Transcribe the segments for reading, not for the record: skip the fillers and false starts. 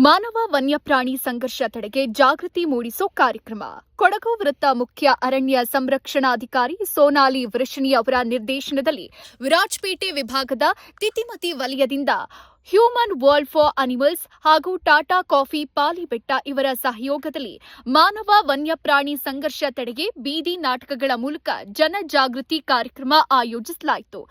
ಮಾನವ ವನ್ಯಪ್ರಾಣಿ ಸಂಘರ್ಷ ತಡೆಗೆ ಜಾಗೃತಿ ಮೂಡಿಸೋ ಕಾರ್ಯಕ್ರಮ. ಕೊಡಗು ವೃತ್ತ ಮುಖ್ಯ ಅರಣ್ಯ ಸಂರಕ್ಷಣಾಧಿಕಾರಿ ಸೋನಾಲಿ ವೃಷಣಿ ಅವರ ನಿರ್ದೇಶನದಲ್ಲಿ ವಿರಾಜಪೇಟೆ ವಿಭಾಗದ ತಿತಿಮತಿ ವಲಯದಿಂದ ಹ್ಯೂಮನ್ ವರ್ಲ್ಡ್ ಫಾರ್ ಅನಿಮಲ್ಸ್ ಹಾಗೂ ಟಾಟಾ ಕಾಫಿ ಪಾಲಿಬೆಟ್ಟ ಇವರ ಸಹಯೋಗದಲ್ಲಿ ಮಾನವ ವನ್ಯಪ್ರಾಣಿ ಸಂಘರ್ಷ ತಡೆಗೆ ಬೀದಿ ನಾಟಕಗಳ ಮೂಲಕ ಜನಜಾಗೃತಿ ಕಾರ್ಯಕ್ರಮ ಆಯೋಜಿಸಲಾಯಿತು.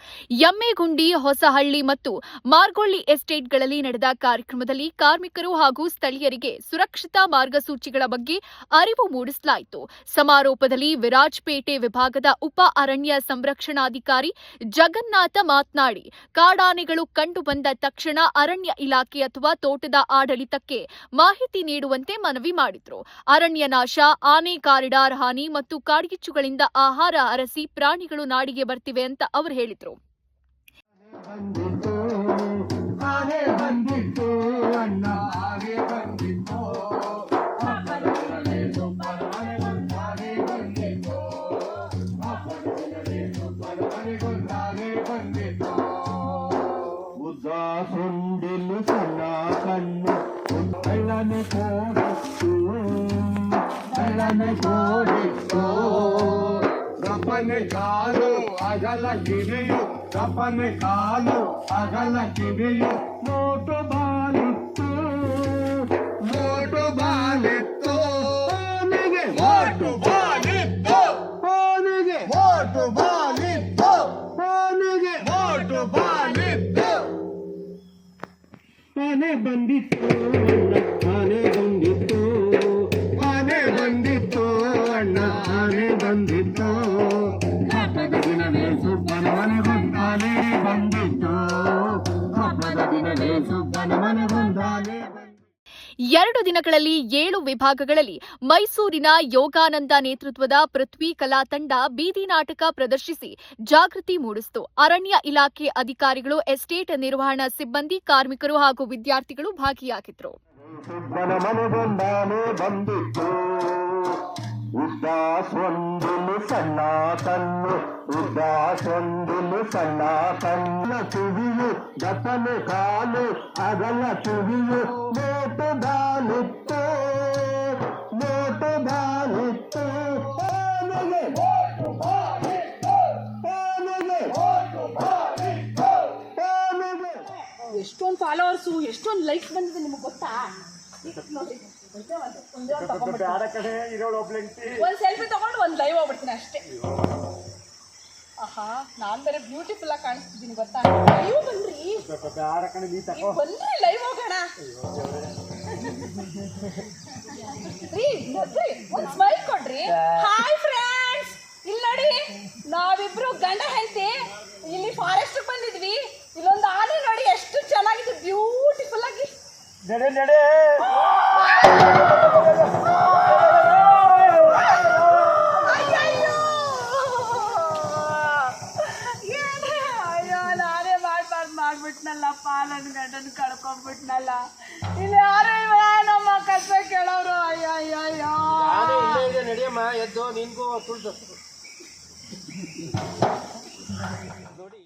ಎಮ್ಮೆಗುಂಡಿ, ಹೊಸಹಳ್ಳಿ ಮತ್ತು ಮಾರ್ಗೊಳ್ಳಿ ಎಸ್ಟೇಟ್ಗಳಲ್ಲಿ ನಡೆದ ಕಾರ್ಯಕ್ರಮದಲ್ಲಿ ಕಾರ್ಮಿಕರು ಹಾಗೂ ಸ್ಥಳೀಯರಿಗೆ ಸುರಕ್ಷತಾ ಮಾರ್ಗಸೂಚಿಗಳ ಬಗ್ಗೆ ಅರಿವು ಮೂಡಿಸಲಾಯಿತು. ಸಮಾರೋಪದಲ್ಲಿ ವಿರಾಜಪೇಟೆ ವಿಭಾಗದ ಉಪ ಅರಣ್ಯ ಸಂರಕ್ಷಣಾಧಿಕಾರಿ ಜಗನ್ನಾಥ ಮಾತನಾಡಿ, ಕಾಡಾನೆಗಳು ಕಂಡುಬಂದ ತಕ್ಷಣ ಅರಣ್ಯ ಇಲಾಖೆ ಅಥವಾ ತೋಟದ ಆಡಳಿತಕ್ಕೆ ಮಾಹಿತಿ ನೀಡುವಂತೆ ಮನವಿ ಮಾಡಿದ್ರು. ಅರಣ್ಯ ನಾಶ, ಆನೆ ಕಾರಿಡಾರ್ ಹಾನಿ ಮತ್ತು ಕಾಡ್ಗಿಚ್ಚುಗಳಿಂದ ಆಹಾರ ಅರಸಿ ಪ್ರಾಣಿಗಳು ನಾಡಿಗೆ ಬರ್ತಿವೆ ಅಂತ ಅವರು ಹೇಳಿದ್ರು. ಸೊಂಡಿಲು ಸಣ್ಣ ಕಣ್ಣು ಕಳ್ಳನೆ ಕೋಡಿತ್ತು ರಪ್ಪನೆ ಕಾಲು ಅಗಲ ಕಿವಿಯು ರಪ್ಪನೆ ಕಾಲು ಅಗಲ ಕಿವಿಯು ಮೋಟು ಬಾಲಿತ್ತು ಅವನಿಗೆ ಮೋಟು ಬಾಲಿತ್ತು ಅವನಿಗೆ ಮೋಟು ಬಾಲಿತ್ತು ಅವನಿಗೆ ಮೋಟು ಬಾಲಿತ್ತು. ಆನೆ ಬಂದಿತ್ತು ಅಣ್ಣ, ಆನೆ ಬಂದಿತ್ತು ಹಬ್ಬದ ದಿನವೇ ಸುಬ್ಬನ ಮನೆಗೊಂದಾನೆ ಬಂದಿತ್ತು ಹಬ್ಬದ ದಿನವೇ ಸುಬ್ಬನ ಮನೆಗೊಂದಾನೆ. 2 ದಿನಗಳಲ್ಲಿ 7 ವಿಭಾಗಗಳಲ್ಲಿ ಮೈಸೂರಿನ ಯೋಗಾನಂದ ನೇತೃತ್ವದ ಪೃಥ್ವಿ ಕಲಾ ತಂಡ ಬೀದಿ ನಾಟಕ ಪ್ರದರ್ಶಿಸಿ ಜಾಗೃತಿ ಮೂಡಿಸಿತು. ಅರಣ್ಯ ಇಲಾಖೆ ಅಧಿಕಾರಿಗಳು, ಎಸ್ಟೇಟ್ ನಿರ್ವಹಣಾ ಸಿಬ್ಬಂದಿ, ಕಾರ್ಮಿಕರು ಹಾಗೂ ವಿದ್ಯಾರ್ಥಿಗಳು ಭಾಗಿಯಾಗಿದ್ದರು. ಉದ್ದಾಸೊಂದಿಲು ಸಣ್ಣ ಕಣ್ಣು ಉದ್ದಾಸೊಂದಿಲು ಸಣ್ಣ ಕಣ್ಣು ತುವಿಯು ದಪ್ಪನೆ ಕಾಲು ಅಗಲ ತುವಿಯು ಮೋಟುದಾನಿತ್ತು ಎಷ್ಟೊಂದು ಫಾಲೋವರ್ಸು, ಎಷ್ಟೊಂದು ಲೈಕ್ಸ್ ಬಂದಿದೆ ನಿಮಗೆ ಗೊತ್ತಾ? ಒಂದು ಸೆಲ್ಫಿ ತಗೊಂಡು ಒಂದು ಲೈವ್ ಹೋಗ್ಬಿಡ್ತೀನಿ ಅಷ್ಟೇ. ಆಹಾ, ನಾನ್ ಬೇರೆ ಬ್ಯೂಟಿಫುಲ್ ಆಗಿ ಕಾಣಿಸ್ತಿದ್ದೀನಿ ಗೊತ್ತಾ? ಲೈವ್ ಬನ್ರಿ, ಲೈವ್ ಹೋಗೋಣ. ಒಂದು ಸ್ಮೈಲ್ ಕೊಡ್ರಿ. ಹಾಯ್ ಫ್ರೆಂಡ್ಸ್, ಇಲ್ಲಿ ನೋಡಿ, ನಾವಿಬ್ರು ಗಂಡ ಹೆಂಡತಿ ಇಲ್ಲಿ ಫಾರೆಸ್ಟ್ ಬಂದಿದ್ವಿ. ಇಲ್ಲೊಂದು ಆನೆ ನೋಡಿ ಎಷ್ಟು ಚೆನ್ನಾಗಿದೆ, ಬ್ಯೂಟಿಫುಲ್ ಆಗಿ. ನಡೆ ಮಾಡ್ಬಿಟ್ನಲ್ಲಪ್ಪ, ನನ್ನ ಗಂಡನ ಕಳ್ಕೊಂಡ್ಬಿಟ್ನಲ್ಲ. ಇಲ್ಲಿ ಯಾರು ನಮ್ಮ ಕಷ್ಟ ಕೇಳೋರು. ಅಯ್ಯಯ್ಯೋ, ನಡಿಯಮ್ಮ, ಎದ್ದು ನಿನ್ಗೂ ತುಳ್ದು ನೋಡಿ.